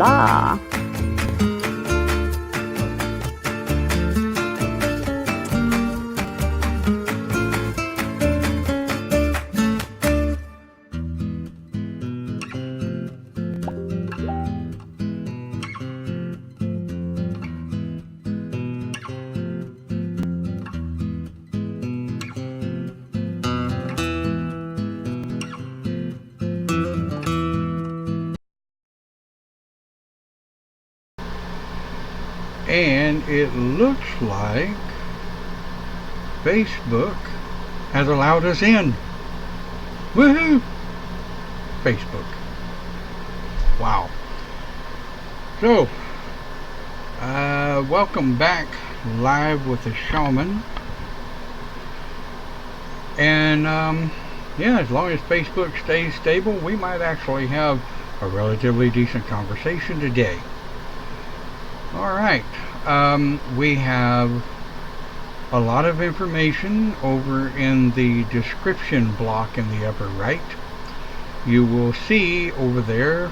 blah. And it looks like Facebook has allowed us in. Woohoo! Facebook. Wow. So, welcome back live with the Shaman. And, yeah, as long as Facebook stays stable, we might actually have a relatively decent conversation today. Alright, we have a lot of information over in the description block in the upper right. You will see over there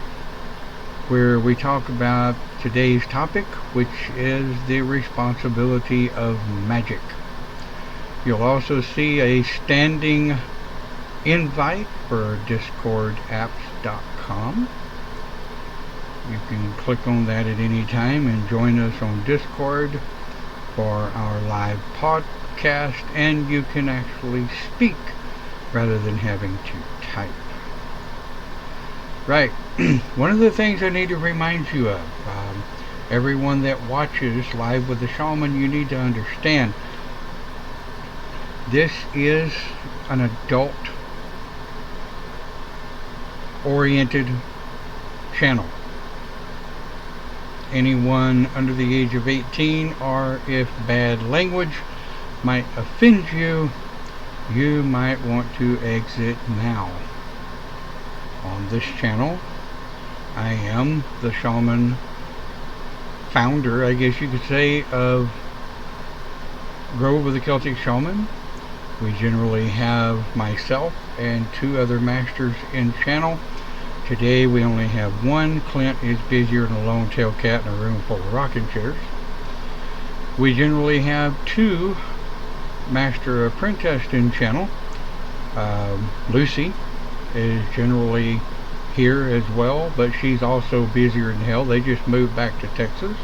where we talk about today's topic, which is the responsibility of magic. You'll also see a standing invite for DiscorApps.com. You can click on that at any time and join us on Discord for our live podcast, and you can actually speak rather than having to type. Right, one of the things I need to remind you of, everyone that watches Live with the Shaman, you need to understand this is an adult oriented channel. Anyone under the age of 18, or if bad language might offend you, you might want to exit now. On this channel, I am the Shaman founder, I guess you could say, of Grove of the Celtic Shaman. We generally have myself and 2 other masters in channel. Today we only have one. Clint is busier than a lone tail cat in a room full of rocking chairs. We generally have 2 master apprentices in channel. Lucy is generally here as well, but she's also busier than hell. They just moved back to Texas.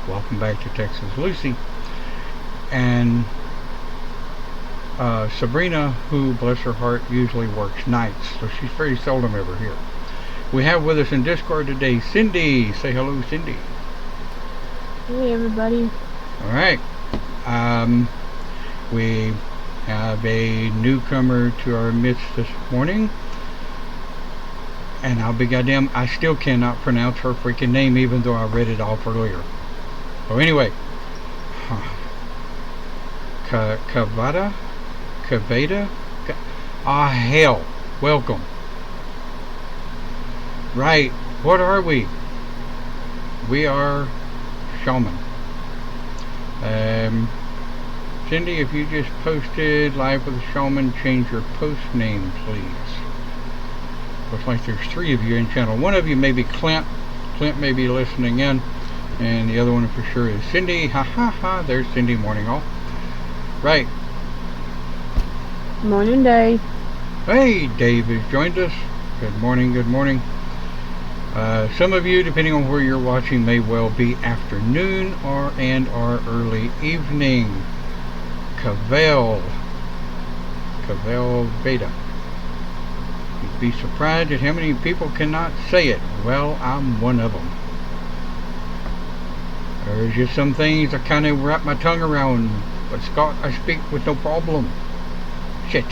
Welcome back to Texas, Lucy. And Sabrina, who, bless her heart, usually works nights, so she's very seldom ever here. We have with us in Discord today Cindy. Say hello, Cindy. Hey, everybody. Alright. We have a newcomer to our midst this morning. And I'll be goddamn, I still cannot pronounce her freaking name, even though I read it off earlier. So anyway. Kavada? Ah, hell. Welcome. Right, what are we? We are Shaman. Cindy, if you just posted Live with the Shaman, change your post name, please. Looks like there's 3 of you in channel. One of you may be Clint. Clint may be listening in. And the other one for sure is Cindy. Ha ha ha, there's Cindy. Morning all. Right. Morning, Dave. Hey, Dave has joined us. Good morning, good morning. Some of you, depending on where you're watching, may well be afternoon or early evening. Cavell Veda. You'd be surprised at how many people cannot say it. Well, I'm one of them. There's just some things I kind of wrap my tongue around, but Scott, I speak with no problem. Shit.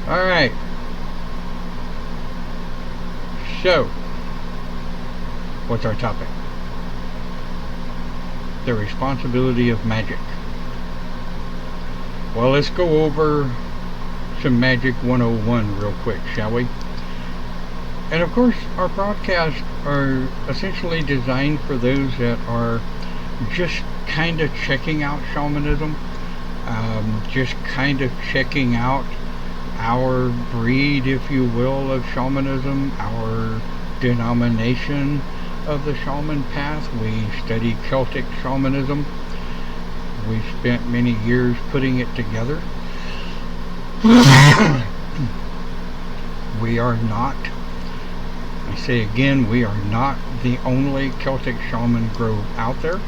Alright. So, what's our topic? The responsibility of magic. Well, let's go over some Magic 101 real quick, shall we? And of course, our broadcasts are essentially designed for those that are just kind of checking out shamanism, just kind of checking out our breed, if you will, of shamanism, our denomination of the shaman path. We study Celtic shamanism. We spent many years putting it together. We are not, I say again, we are not the only Celtic shaman grove out there.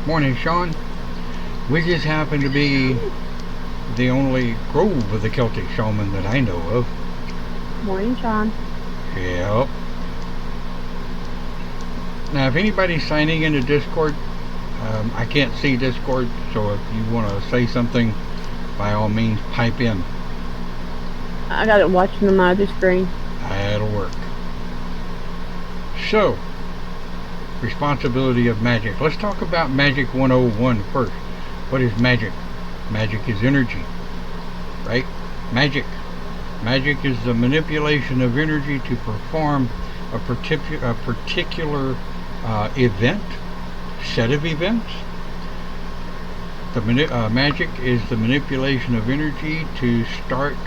Morning, Sean. We just happen to be the only grove of the Celtic shaman that I know of. Morning, Sean. Yep. Now, if anybody's signing into Discord, I can't see Discord, so if you want to say something, by all means, pipe in. I got it watching on my other screen. That'll work. So, responsibility of magic. Let's talk about Magic 101 first. What is magic? Magic is energy, right? Magic. Magic is the manipulation of energy to perform a particular event, set of events. Magic is the manipulation of energy to start,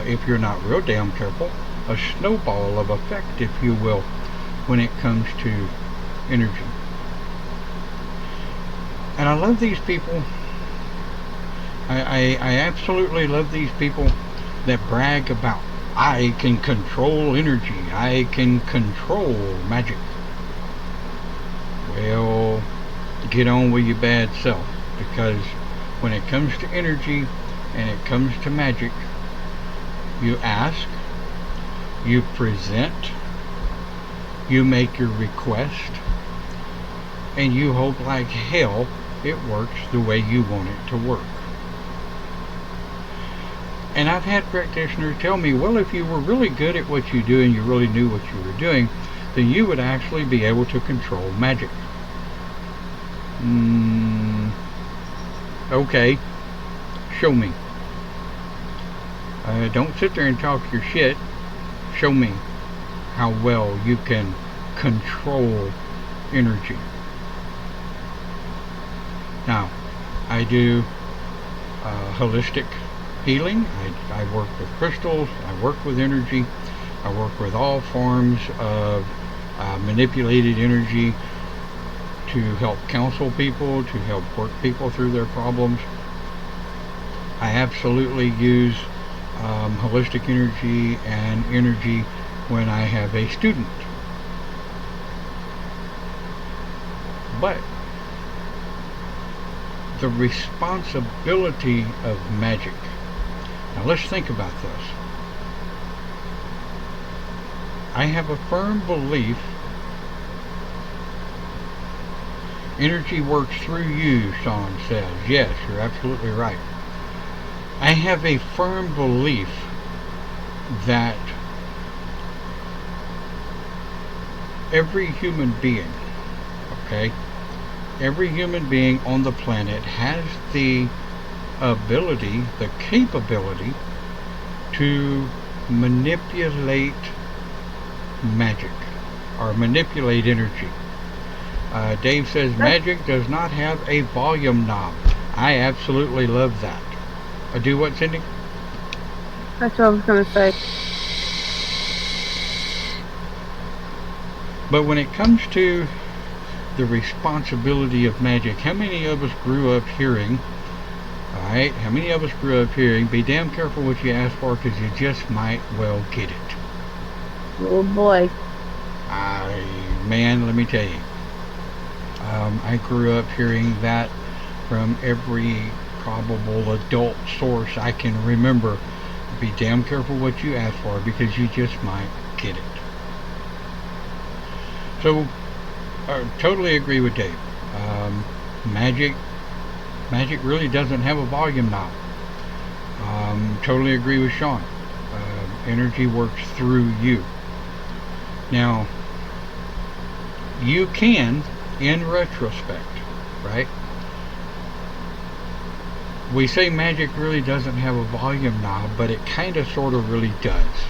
if you're not real damn careful, a snowball of effect, if you will, when it comes to energy. And I love these people. I absolutely love these people that brag about, I can control energy, I can control magic. Well, get on with your bad self, because when it comes to energy and it comes to magic, you ask, you present, you make your request, and you hope like hell it works the way you want it to work. And I've had practitioners tell me, well, if you were really good at what you do and you really knew what you were doing, then you would actually be able to control magic. Okay, show me. Don't sit there and talk your shit. Show me how well you can control energy. Now, I do holistic healing. I work with crystals. I work with energy. I work with all forms of manipulated energy to help counsel people, to help work people through their problems. I absolutely use holistic energy and energy when I have a student. But the responsibility of magic. Now let's think about this. I have a firm belief energy works through you, Sean says. Yes, you're absolutely right. I have a firm belief that every human being, okay, every human being on the planet has the ability, the capability to manipulate magic or manipulate energy. Dave says magic does not have a volume knob. I absolutely love that. Do what, Cindy? That's what I was going to say. But when it comes to the responsibility of magic, how many of us grew up hearing, alright, how many of us grew up hearing, be damn careful what you ask for because you just might well get it. Oh boy. Man, let me tell you. I grew up hearing that from every probable adult source I can remember. Be damn careful what you ask for because you just might get it. So, totally agree with Dave. Magic really doesn't have a volume knob. Totally agree with Sean. Energy works through you. Now, you can, in retrospect, right? We say magic really doesn't have a volume knob, but it kind of sort of really does.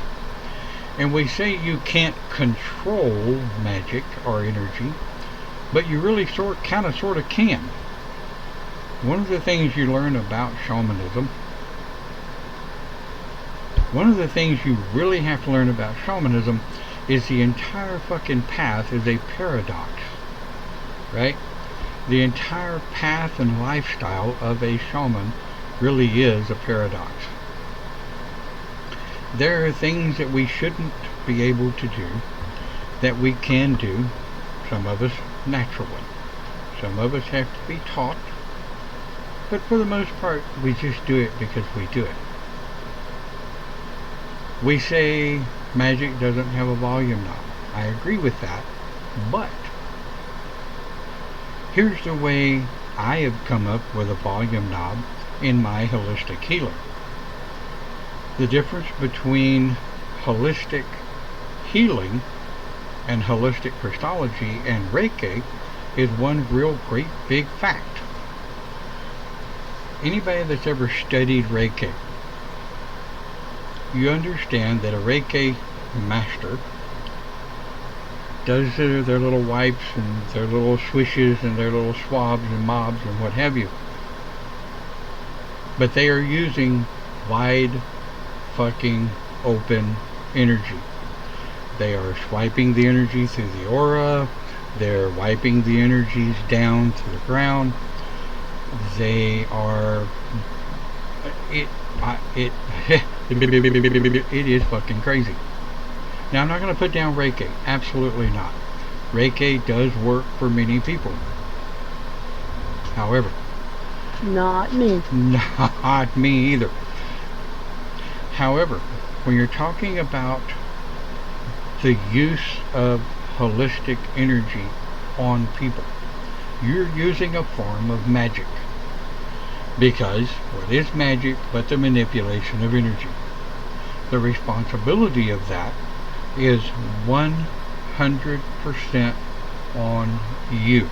And we say you can't control magic or energy, but you really sort of can. One of the things you learn about shamanism, one of the things you really have to learn about shamanism is the entire fucking path is a paradox, right? The entire path and lifestyle of a shaman really is a paradox. There are things that we shouldn't be able to do that we can do, some of us naturally. Some of us have to be taught, but for the most part, we just do it because we do it. We say magic doesn't have a volume knob. I agree with that, but here's the way I have come up with a volume knob in my holistic healing. The difference between holistic healing and holistic Christology and Reiki is one real great big fact. Anybody that's ever studied Reiki, you understand that a Reiki master does their little wipes and their little swishes and their little swabs and mobs and what have you. But they are using wide fucking open energy. They are swiping the energy through the aura. They're wiping the energies down to the ground. They are... It is fucking crazy. Now, I'm not going to put down Reiki. Absolutely not. Reiki does work for many people. However... Not me. Not me either. However, when you're talking about the use of holistic energy on people, you're using a form of magic. Because what is magic but the manipulation of energy? The responsibility of that is 100% on you.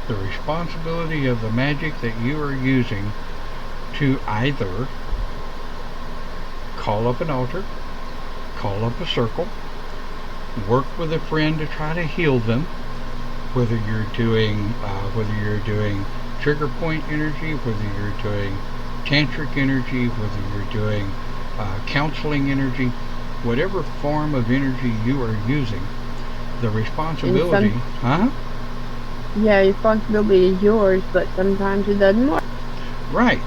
The responsibility of the magic that you are using to either call up an altar, call up a circle, work with a friend to try to heal them, whether you're doing trigger point energy, whether you're doing tantric energy, whether you're doing counseling energy, whatever form of energy you are using, the responsibility, Yeah, responsibility is yours, but sometimes it doesn't work. Right.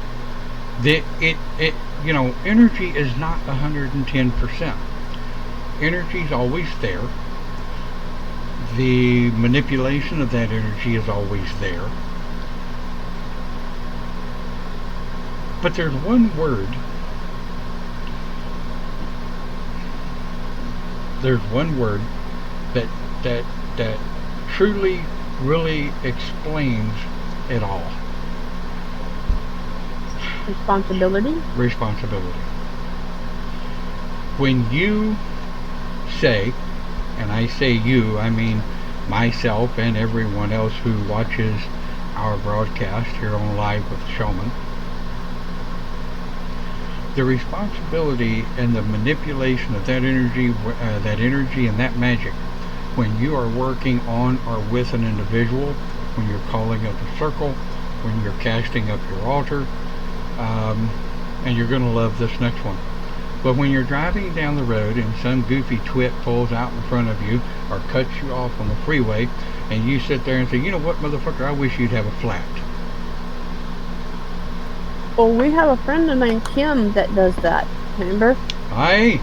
Energy is not 110%. Energy is always there. The manipulation of that energy is always there. But there's one word. There's one word that truly, really explains it all. Responsibility? Responsibility. When you say, and I say you, I mean myself and everyone else who watches our broadcast here on Live with Shaman, the responsibility and the manipulation of that energy and that magic, when you are working on or with an individual, when you're calling up a circle, when you're casting up your altar, and you're going to love this next one. But when you're driving down the road and some goofy twit pulls out in front of you or cuts you off on the freeway, and you sit there and say, you know what, motherfucker, I wish you'd have a flat. Well, we have a friend named Kim that does that, remember? Aye,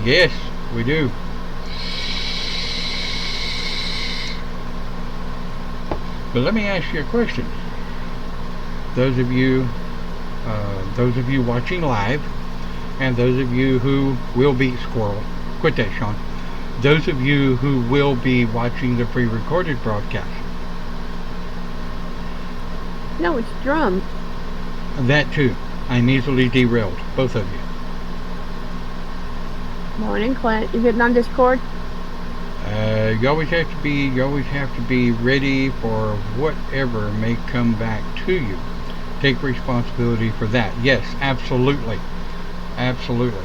yes, we do. But let me ask you a question. Those of you watching live, and those of you who will be squirrel, quit that, Sean. Those of you who will be watching the pre-recorded broadcast. No, it's drum. That too. I'm easily derailed. Both of you. Morning, Clint. You getting on Discord? You always have to be ready for whatever may come back to you. Take responsibility for that. Yes, absolutely. Absolutely.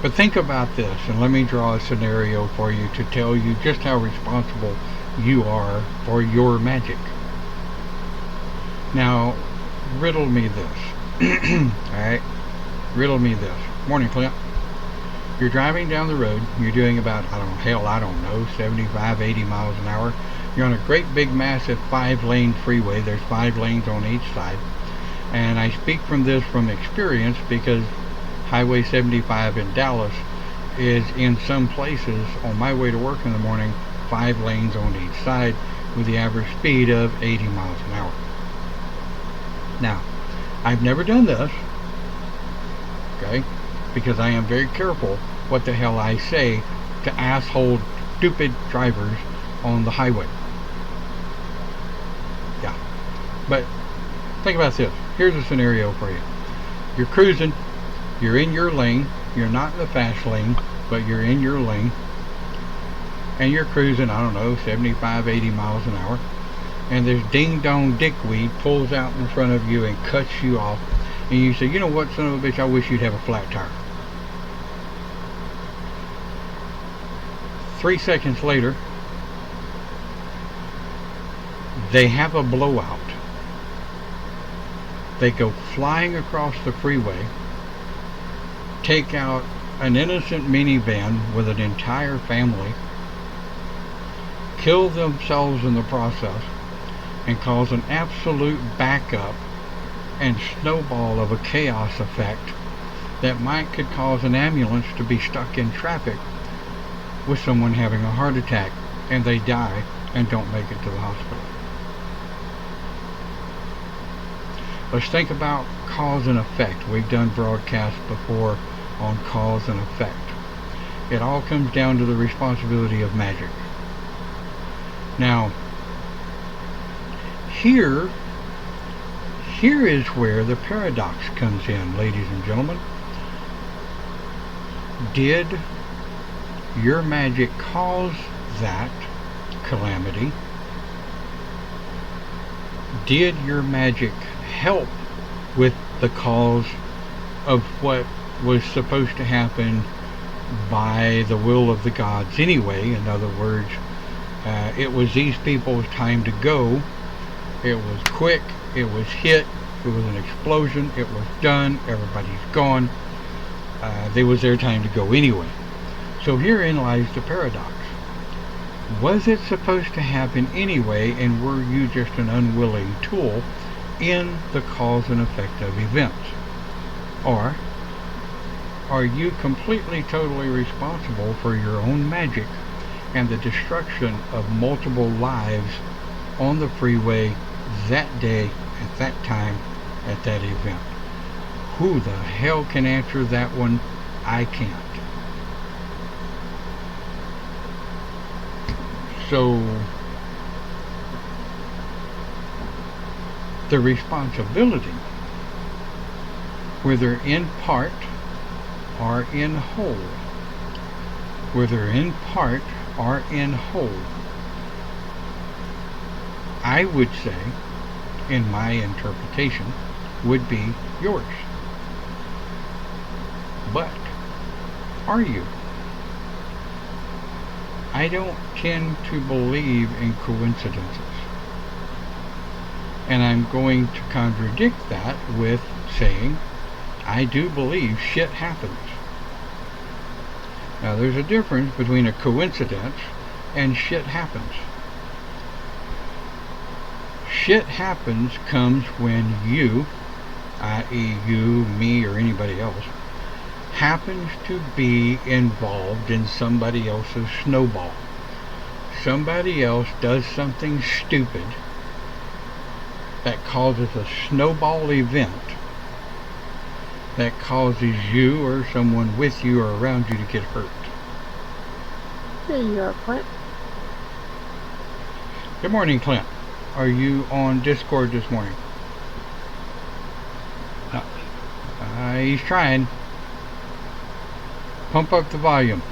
But think about this, and let me draw a scenario for you to tell you just how responsible you are for your magic. Now, riddle me this. Alright? Riddle me this. Morning, Clint. You're driving down the road. You're doing about, I don't know, 75, 80 miles an hour. You're on a great big massive 5-lane freeway. There's 5 lanes on each side. And I speak from this from experience because Highway 75 in Dallas is in some places on my way to work in the morning 5 lanes on each side with the average speed of 80 miles an hour. Now, I've never done this, okay, because I am very careful what the hell I say to asshole stupid drivers on the highway. Yeah. But think about this. Here's a scenario for you. You're cruising, you're in your lane, you're not in the fast lane, but you're in your lane, and you're cruising, 75, 80 miles an hour, and this ding-dong dickweed pulls out in front of you and cuts you off, and you say, you know what, son of a bitch, I wish you'd have a flat tire. 3 seconds later, they have a blowout. They go flying across the freeway, take out an innocent minivan with an entire family, kill themselves in the process, and cause an absolute backup and snowball of a chaos effect that could cause an ambulance to be stuck in traffic with someone having a heart attack, and they die and don't make it to the hospital. Let's think about cause and effect. We've done broadcasts before on cause and effect. It all comes down to the responsibility of magic. Now, here is where the paradox comes in, ladies and gentlemen. Did your magic cause that calamity? Did your magic help with the cause of what was supposed to happen by the will of the gods anyway? In other words, it was these people's time to go. It was quick, it was hit, it was an explosion, it was done, everybody's gone. It was their time to go anyway. So herein lies the paradox. Was it supposed to happen anyway, and were you just an unwilling tool in the cause and effect of events? Or are you completely, totally responsible for your own magic and the destruction of multiple lives on the freeway that day, at that time, at that event? Who the hell can answer that one? I can't. So, the responsibility, whether in part or in whole, I would say, in my interpretation, would be yours. But are you? I don't tend to believe in coincidences. And I'm going to contradict that with saying I do believe shit happens. Now there's a difference between a coincidence and shit happens. Shit happens comes when you, i.e. you, me, or anybody else, happens to be involved in somebody else's snowball. Somebody else does something stupid that causes a snowball event that causes you or someone with you or around you to get hurt. There you are, Clint. Good morning, Clint. Are you on Discord this morning? He's trying. Pump up the volume.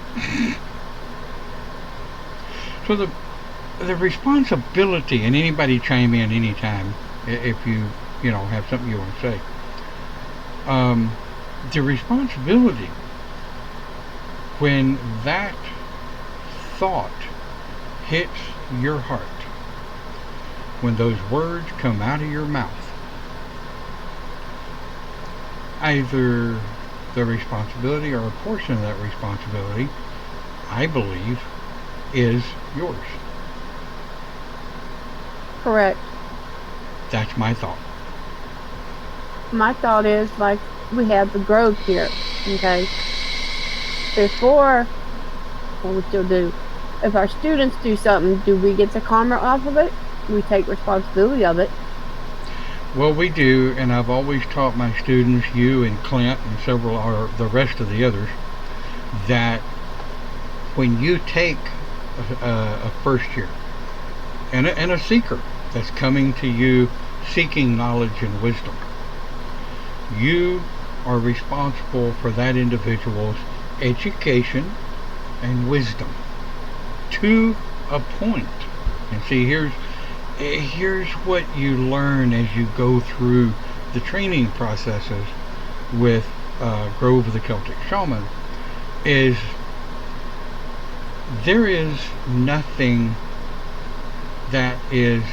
So the responsibility, and anybody chime in anytime if you have something you want to say. The responsibility when that thought hits your heart, when those words come out of your mouth, either the responsibility, or a portion of that responsibility, I believe, is yours. Correct. That's my thought. My thought is like we have the grove here, okay? Before, well, we still do. If our students do something, do we get the karma off of it? We take responsibility of it. Well, we do, and I've always taught my students, you and Clint and several, or the rest of the others, that when you take a first year and a seeker that's coming to you seeking knowledge and wisdom, you are responsible for that individual's education and wisdom to a point. And see, here's what you learn as you go through the training processes with Grove of the Celtic Shaman is there is nothing that is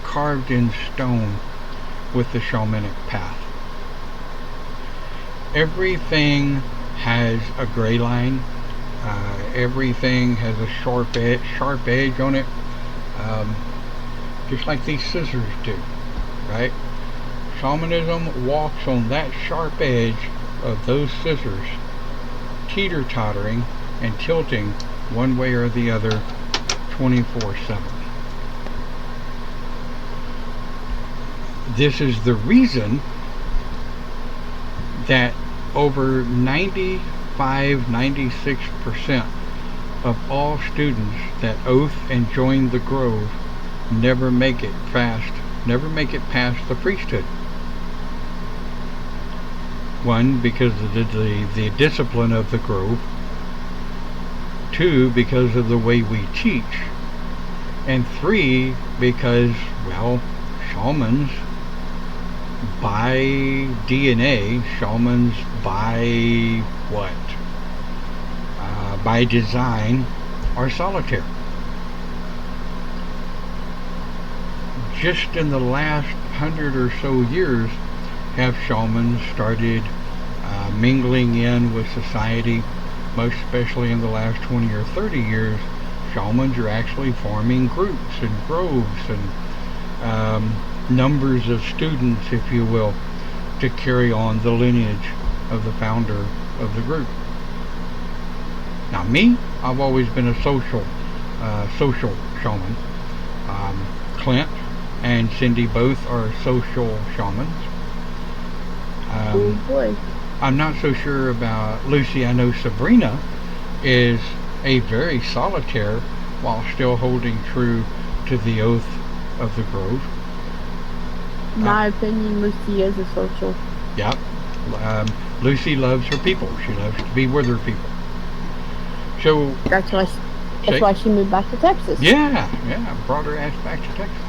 carved in stone with the shamanic path. Everything has a gray line. Everything has a sharp edge on it, just like these scissors do, right? Shamanism walks on that sharp edge of those scissors, teeter-tottering and tilting one way or the other 24/7. This is the reason that over 96% of all students that oath and join the Grove never make it past the priesthood. One, because of the discipline of the Grove. Two, because of the way we teach. And three, because, well, shamans by DNA, shamans by what? By design, are solitaire. Just in the last 100 or so years have shamans started mingling in with society. Most especially in the last 20 or 30 years, shamans are actually forming groups and groves and numbers of students, if you will, to carry on the lineage of the founder of the group. Now me, I've always been a social shaman. Clint and Cindy both are social shamans. Oh boy. I'm not so sure about Lucy. I know Sabrina is a very solitaire while still holding true to the oath of the Grove. My opinion, Lucy is a social. Yeah. Lucy loves her people. She loves to be with her people. So that's why she moved back to Texas. Yeah, brought her ass back to Texas.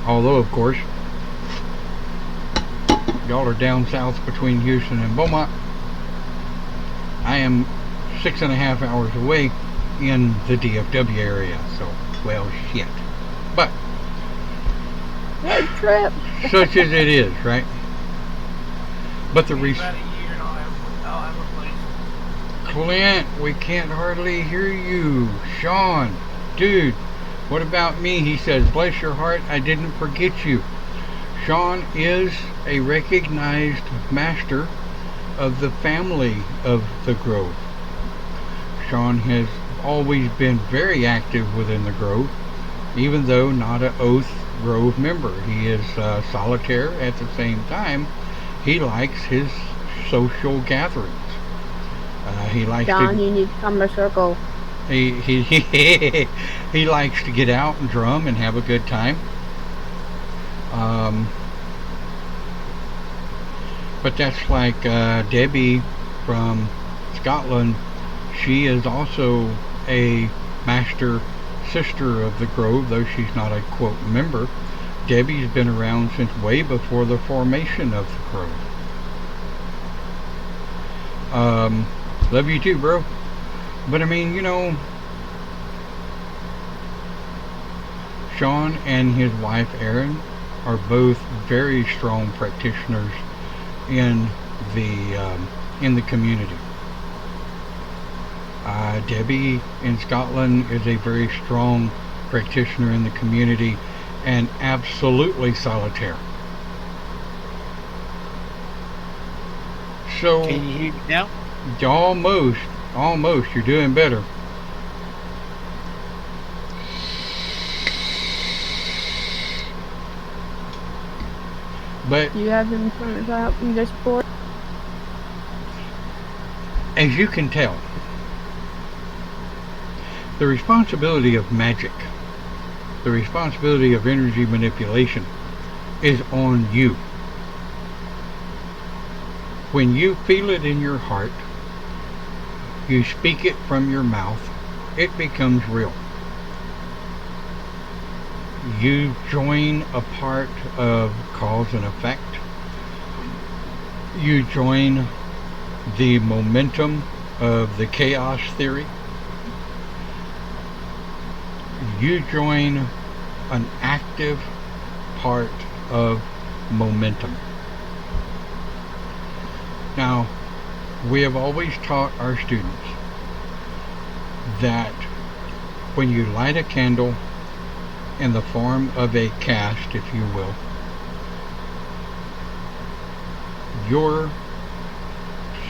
Although, of course, y'all are down south between Houston and Beaumont. I am 6.5 hours away in the DFW area, so, well, shit. But road trip. Such as it is, right? But the Clint, we can't hardly hear you. Sean, dude, what about me? He says, bless your heart, I didn't forget you. Sean is a recognized master of the family of the Grove. Sean has always been very active within the Grove, even though not an Oath Grove member. He is solitaire at the same time. He likes his social gatherings. He likes John, you need to come to circle. He likes to get out and drum and have a good time. But that's like Debbie from Scotland. She is also a master sister of the Grove, though she's not a quote member. Debbie's been around since way before the formation of the Grove. Love you too, bro. But I mean, you know, Sean and his wife Erin are both very strong practitioners in the community. Debbie in Scotland is a very strong practitioner in the community and absolutely solitaire. So Can you hear me now? almost, you're doing better. But Do you have them turned out in Discord? as you can tell, the responsibility of magic, the responsibility of energy manipulation is on you. When you feel it in your heart, you speak it from your mouth, it becomes real. You join a part of cause and effect. You join the momentum of the chaos theory. You join an active part of momentum. Now, we have always taught our students that when you light a candle in the form of a cast, if you will, your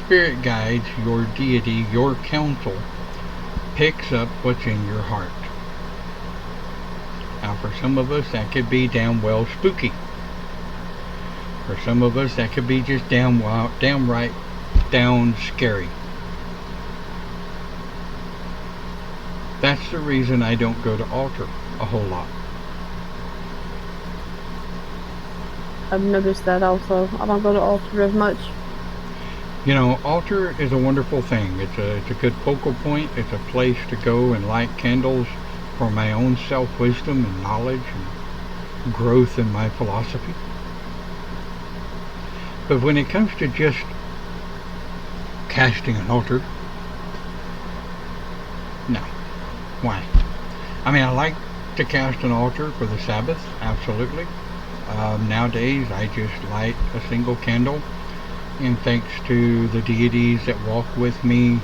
spirit guides, your deity, your counsel picks up what's in your heart. Now, for some of us, that could be damn well spooky. For some of us, that could be just downright down scary. That's the reason I don't go to altar a whole lot. I've noticed that also. I don't go to altar as much. You know, altar is a wonderful thing. It's a good focal point. It's a place to go and light candles for my own self-wisdom and knowledge and growth in my philosophy. But when it comes to just casting an altar, no. Why? I mean, I like to cast an altar for the Sabbath, absolutely. Nowadays, I just light a single candle, and thanks to the deities that walk with me,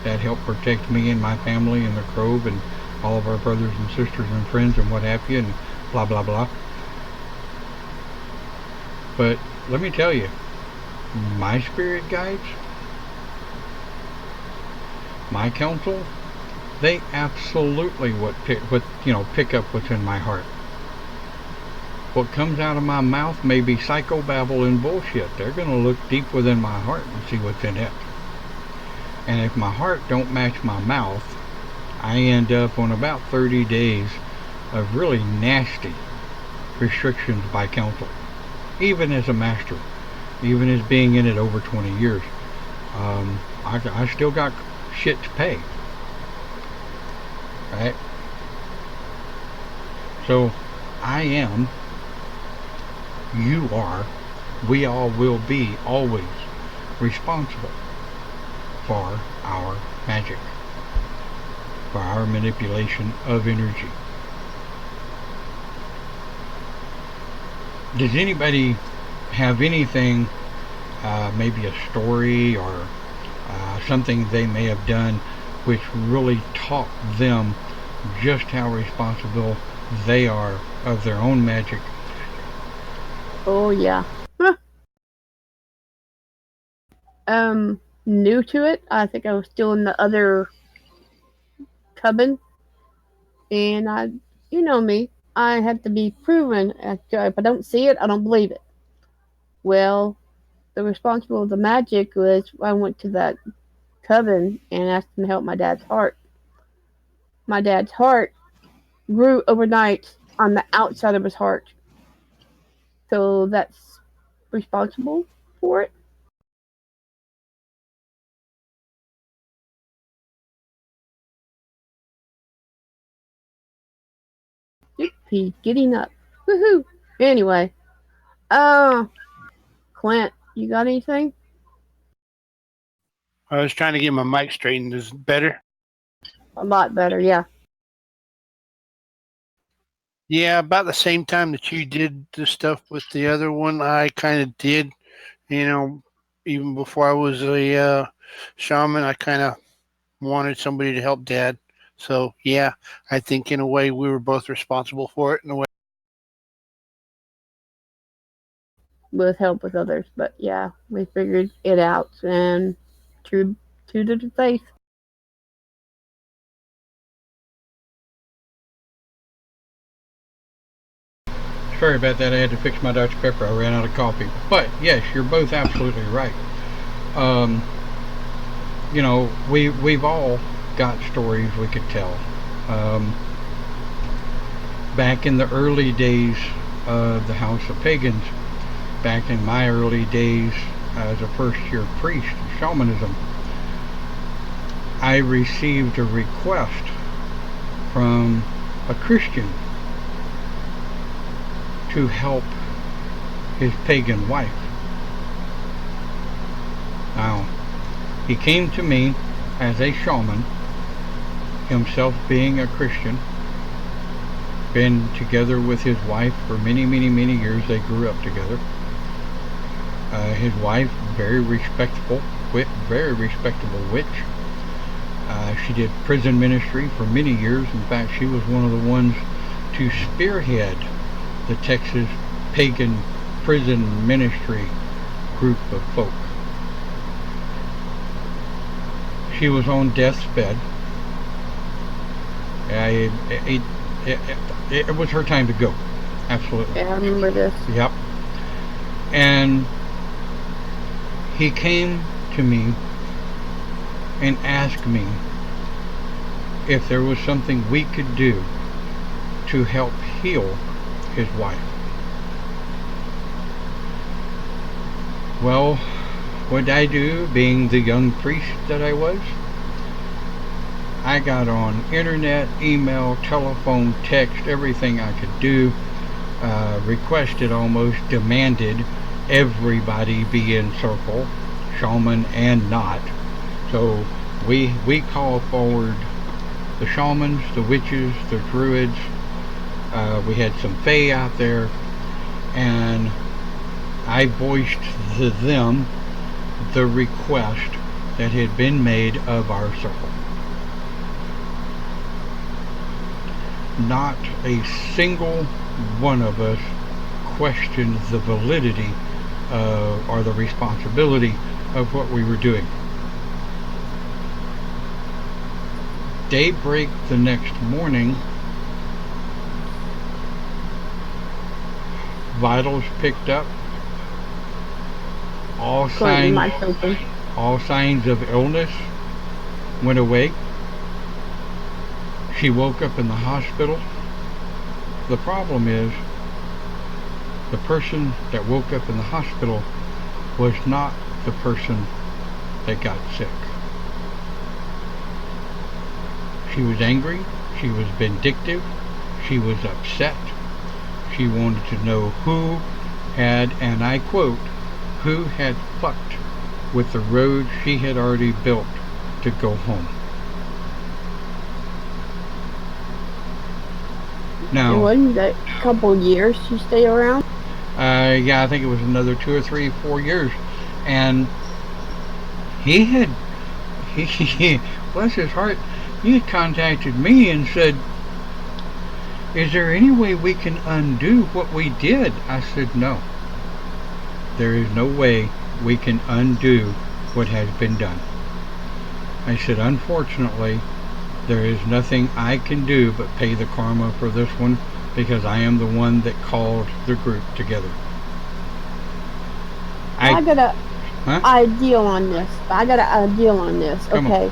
that help protect me and my family and the Grove and all of our brothers and sisters and friends and what have you, and blah blah blah. But let me tell you, my spirit guides, my counsel, they absolutely pick up what's in my heart. What comes out of my mouth may be psychobabble and bullshit. They're going to look deep within my heart and see what's in it. And if my heart don't match my mouth, I end up on about 30 days of really nasty restrictions by counsel. Even as a master, even as being in it over 20 years, I still got shit to pay. Right? So, I am, you are, we all will be always responsible for our magic, for our manipulation of energy. Does anybody have anything, maybe a story or something they may have done which really taught them just how responsible they are of their own magic? Oh yeah. New to it. I think I was still in the other coven, and you know me, I had to be proven. If I don't see it, I don't believe it. Well, the responsible of the magic was I went to that coven and asked them to help my dad's heart. My dad's heart grew overnight on the outside of his heart. So that's responsible for it. He's getting up. Woohoo! Anyway, Clint, you got anything? I was trying to get my mic straightened. Is it better? A lot better, yeah. Yeah, about the same time that you did the stuff with the other one, I kind of did. You know, even before I was a shaman, I kind of wanted somebody to help Dad. So yeah, I think in a way we were both responsible for it. In a way, with help with others. But yeah, we figured it out and true to the faith. Sorry about that. I had to fix my Dr. Pepper. I ran out of coffee. But yes, you're both absolutely right. Um, we've all got stories we could tell. Um, Back in the early days of the House of Pagans, back in my early days as a first-year priest of shamanism, I received a request from a Christian to help his pagan wife. Now, he came to me as a shaman, himself being a Christian, been together with his wife for many, many, many years. They grew up together. His wife, very respectable witch. She did prison ministry for many years. In fact, she was one of the ones to spearhead the Texas pagan prison ministry group of folk. She was on death's bed. It was her time to go. Absolutely. Yeah, I remember this. Yep. And he came to me and asked me if there was something we could do to help heal his wife. Well, what did I do, being the young priest that I was? I got on internet, email, telephone, text, everything I could do, requested, almost demanded everybody be in circle, shaman and not. So we call forward the shamans, the witches, the druids. We had some fae out there, and I voiced to them the request that had been made of our circle. Not a single one of us questioned the validity or the responsibility of what we were doing. Daybreak the next morning, vitals picked up. All signs of illness went away. She woke up in the hospital. The problem is, the person that woke up in the hospital was not the person that got sick. She was angry, she was vindictive, she was upset. She wanted to know who had, and I quote, who had fucked with the road she had already built to go home. Now, it wasn't that couple years she stayed around? Yeah, I think it was another 2 or 3, 4 years. And he bless his heart, he had contacted me and said, is there any way we can undo what we did? I said, no. There is no way we can undo what has been done. I said, unfortunately, there is nothing I can do but pay the karma for this one, because I am the one that called the group together. I got a ideal on this. Okay.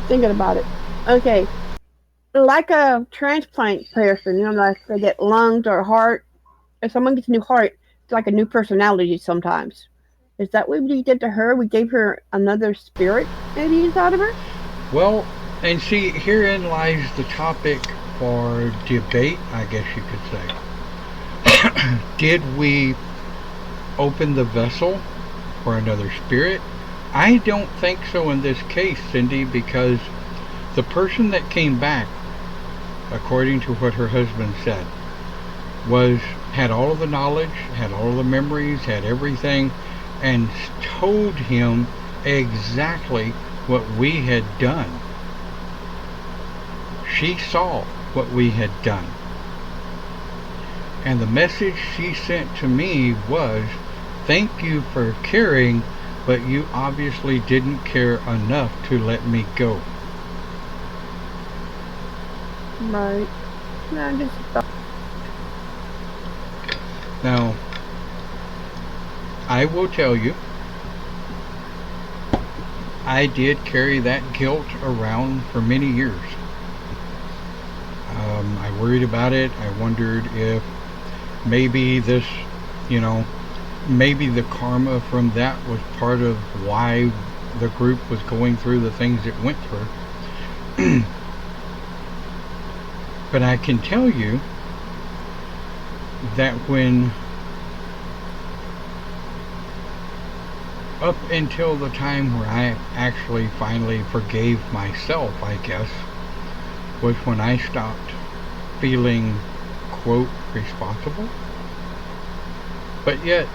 Thinking about it. Okay. Like a transplant person, like they get lungs or heart. If someone gets a new heart, it's like a new personality sometimes. Is that what we did to her? We gave her another spirit maybe inside of her? Well, and see, herein lies the topic for debate, I guess you could say. Did we open the vessel for another spirit? I don't think so in this case, Cindy, because the person that came back according to what her husband said, was had all of the knowledge, had all of the memories, had everything, and told him exactly what we had done. She saw what we had done. And the message she sent to me was, thank you for caring, but you obviously didn't care enough to let me go. Right. No, just thought. Now, I will tell you, I did carry that guilt around for many years. I worried about it. I wondered if maybe this, you know, maybe the karma from that was part of why the group was going through the things it went through. But I can tell you that when up until the time where I actually finally forgave myself, I guess, was when I stopped feeling, quote, responsible. But yet,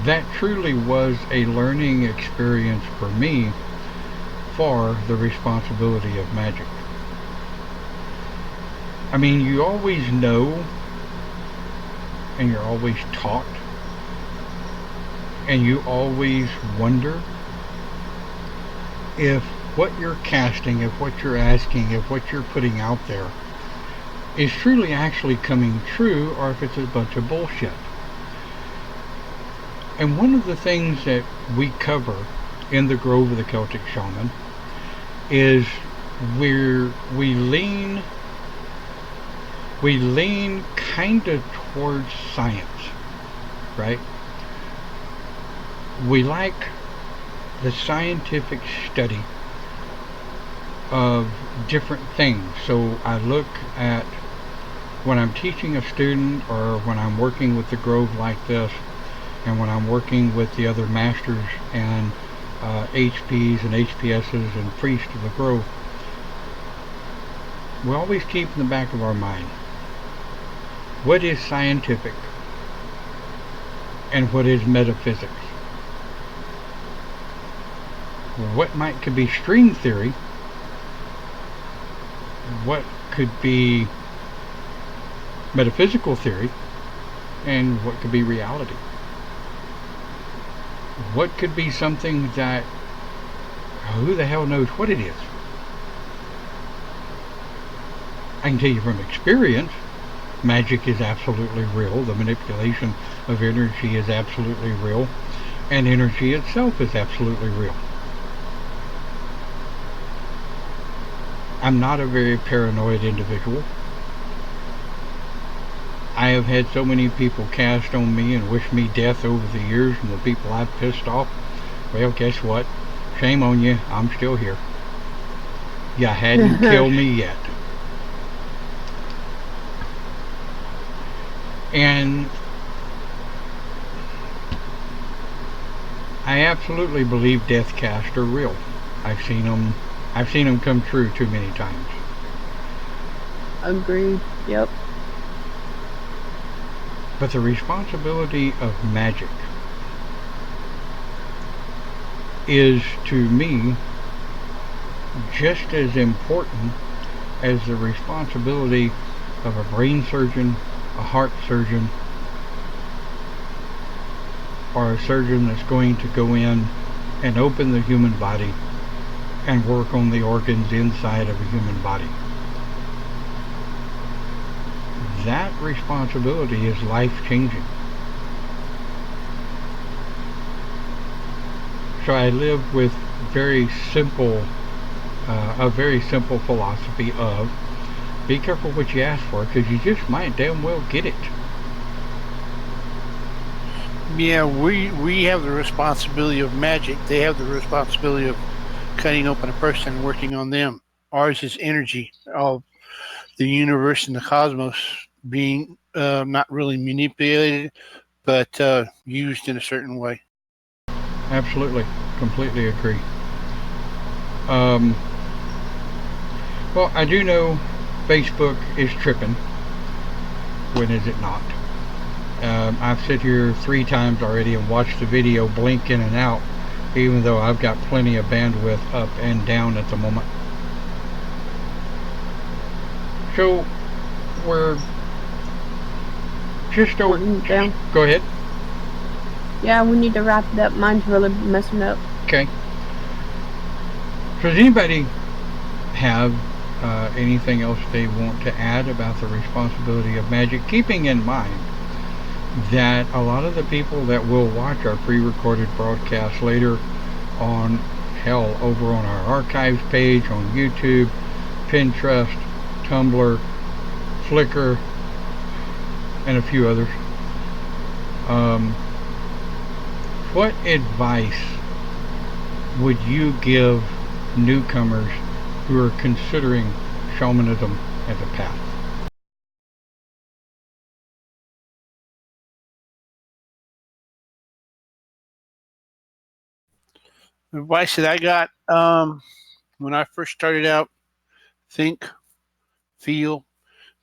that truly was a learning experience for me for the responsibility of magic. I mean, you always know, and you're always taught, and you always wonder if what you're casting, if what you're asking, if what you're putting out there is truly actually coming true, or if it's a bunch of bullshit. And one of the things that we cover in the Grove of the Celtic Shaman is where we lean kind of towards science, right? We like the scientific study of different things. So I look at, when I'm teaching a student, or when I'm working with the Grove like this, and when I'm working with the other masters and HPs and HPSs and priests of the Grove, we always keep in the back of our mind, what is scientific and what is metaphysics? What could be string theory? What could be metaphysical theory? And what could be reality? What could be something that who the hell knows what it is? I can tell you from experience, magic is absolutely real. The manipulation of energy is absolutely real. And energy itself is absolutely real. I'm not a very paranoid individual. I have had so many people cast on me and wish me death over the years, and the people I've pissed off, well, guess what? Shame on you, I'm still here. You hadn't killed me yet. And I absolutely believe death casts are real. I've seen them come true too many times. Agreed. Yep. But the responsibility of magic is, to me, just as important as the responsibility of a brain surgeon, a heart surgeon, or a surgeon that's going to go in and open the human body and work on the organs inside of a human body. That responsibility is life-changing. So I live with a very simple philosophy of be careful what you ask for, because you just might damn well get it. Yeah, we have the responsibility of magic. They have the responsibility of cutting open a person and working on them. Ours is energy of the universe and the cosmos being not really manipulated, but used in a certain way. Absolutely. Completely agree. Well, I do know Facebook is tripping. When is it not? I've sit here 3 times already and watched the video blink in and out, even though I've got plenty of bandwidth up and down at the moment. So we're just over. Down. Go ahead. Yeah, we need to wrap it up. Mine's really messing up. Okay. So does anybody have anything else they want to add about the responsibility of magic, keeping in mind that a lot of the people that will watch our pre-recorded broadcast later on, hell, over on our archives page on YouTube, Pinterest, Tumblr, Flickr, and a few others, what advice would you give newcomers who are considering shamanism as a path? The advice that I got when I first started out: think, feel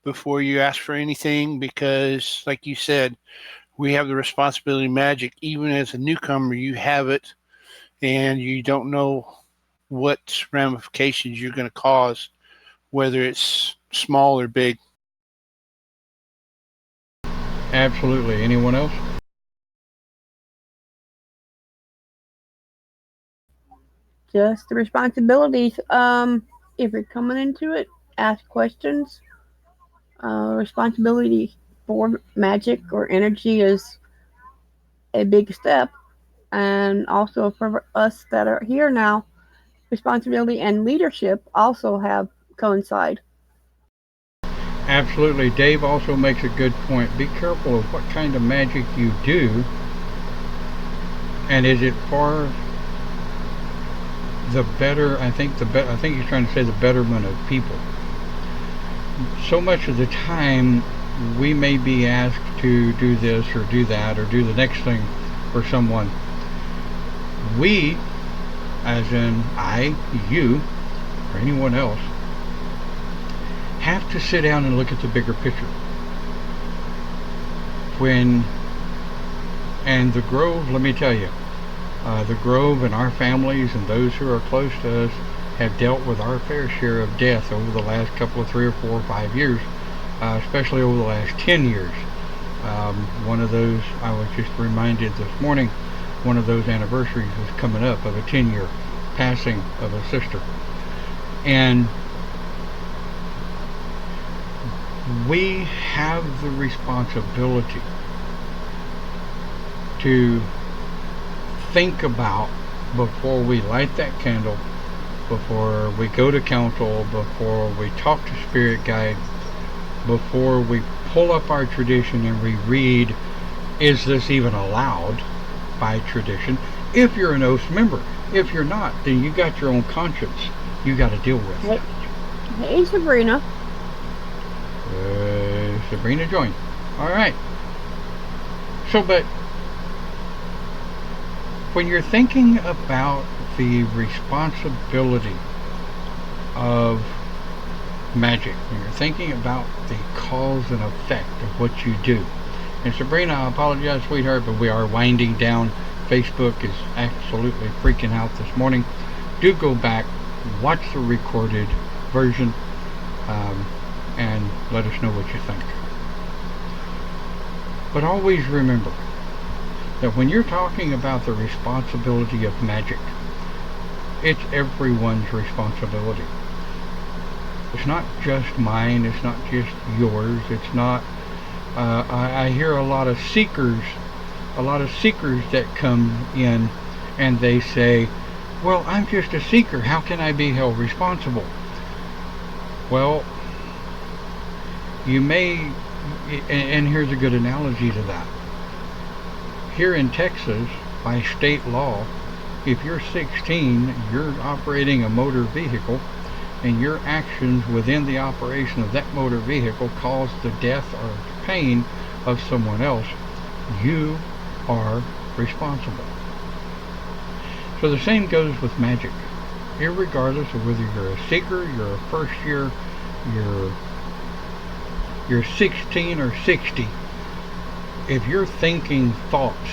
before you ask for anything, because, like you said, we have the responsibility of magic. Even as a newcomer, you have it, and you don't know what ramifications you're going to cause, whether it's small or big. Absolutely. Anyone else? Just the responsibilities. If you're coming into it, ask questions. Responsibility for magic or energy is a big step, and also for us that are here now, responsibility and leadership also have coincide. Absolutely. Dave also makes a good point. Be careful of what kind of magic you do, and is it for the better? I think he's trying to say the betterment of people. So much of the time, we may be asked to do this or do that or do the next thing for someone. We, as in I, you, or anyone else, have to sit down and look at the bigger picture. And the Grove, let me tell you, the Grove and our families and those who are close to us have dealt with our fair share of death over the last couple of 3 or 4 or 5 years, especially over the last 10 years. One of those, I was just reminded this morning, one of those anniversaries was coming up of a 10-year passing of a sister. And we have the responsibility to think about, before we light that candle, before we go to council, before we talk to spirit guide, before we pull up our tradition and we read, is this even allowed by tradition? If you're an oath member. If you're not, then you got your own conscience you got to deal with. Hey, Sabrina. Sabrina joined. All right. So, but when you're thinking about the responsibility of magic, when you're thinking about the cause and effect of what you do, and Sabrina, I apologize, sweetheart, but we are winding down. Facebook is absolutely freaking out this morning. Do go back, watch the recorded version, and let us know what you think. But always remember that when you're talking about the responsibility of magic, it's everyone's responsibility. It's not just mine, it's not just yours, it's not, I hear a lot of seekers that come in and they say, well, I'm just a seeker, how can I be held responsible? Well, you may, and here's a good analogy to that. Here in Texas, by state law, if you're 16, you're operating a motor vehicle, and your actions within the operation of that motor vehicle cause the death or pain of someone else, you are responsible. So the same goes with magic. Irregardless of whether you're a seeker, you're a first year, you're 16 or 60, if you're thinking thoughts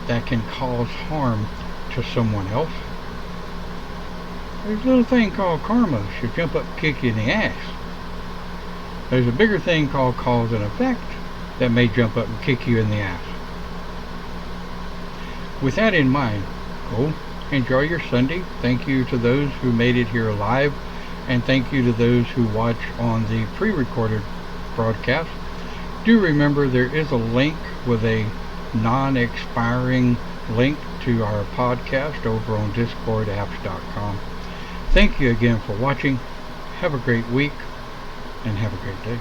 that can cause harm to someone else, there's a little thing called karma should jump up and kick you in the ass. There's a bigger thing called cause and effect that may jump up and kick you in the ass. With that in mind, go enjoy your Sunday. Thank you to those who made it here live, and thank you to those who watch on the pre-recorded broadcast. Do remember there is a link with a non-expiring link to our podcast over on DiscorApps.com. Thank you again for watching. Have a great week and have a great day.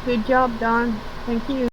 Good job, Don. Thank you.